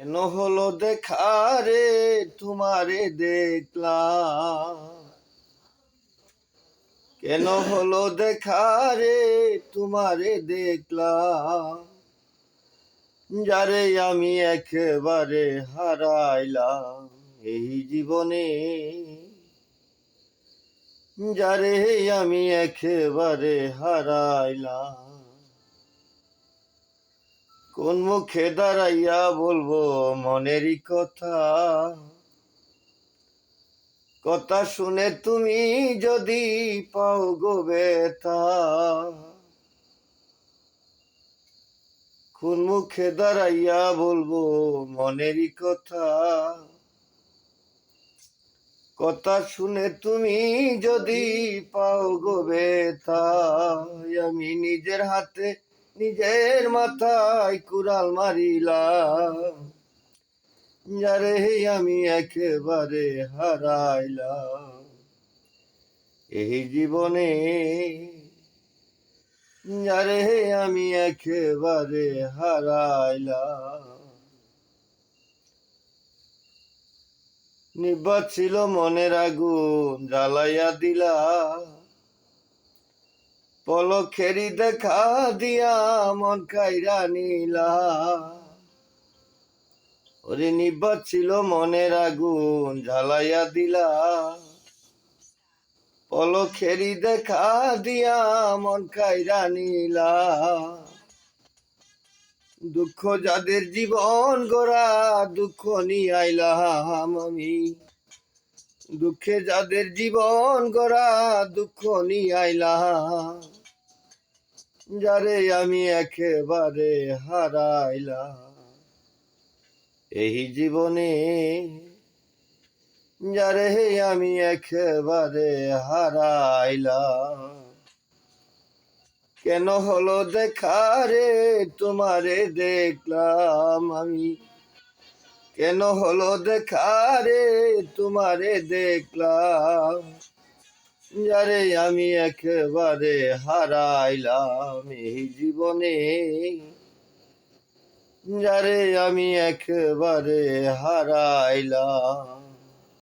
কেন হলো দেখা রে তোমারে দেখলাম, কেন হলো দেখা রে তোমারে দেখলাম, যারে আমি একেবারে হারাইলাম এই জীবনে, যারে আমি একেবারে হারাইলাম। কোন মুখে দাঁড়াইয়া বলবো মনেরই কথা, কথা শুনে তুমি যদি পাও গো ব্যথা। কোন মুখে দাঁড়াইয়া বলবো মনেরই কথা, কথা শুনে তুমি যদি পাও গো ব্যথা। আমি নিজের হাতে নিজের মাথায় কুড়াল মারিলাম, যারে আমি একেবারে হারাইলাম এই জীবনে, যারে আমি একেবারে হারাইলাম। নিভা ছিল মনের আগুন জ্বালাইয়া দিলা, পলকেরই দেখা দিয়া মন কাইরা নিলা। ওরে নিভা ছিল মনের আগুন জ্বালাইয়া দিলা, পলকেরই দেখা দিয়া মন কাইরা নিলা। দুঃখ যাদের জীবন গড়া দুঃখ নিয়ে আইলাম আমি, দুঃখে যাদের জীবন গড়া দুঃখ নিয়ে আইলাম, যারে আমি একেবারে হারাইলাম এই জীবনে, যারে আমি একেবারে হারাইলাম। কেন হলো দেখা রে তোমারে দেখলাম আমি, কেন হলো দেখা রে তোমারে দেখলাম, যারে আমি একেবারে হারাইলাম এই জীবনে, যারে আমি একেবারে হারাইলাম।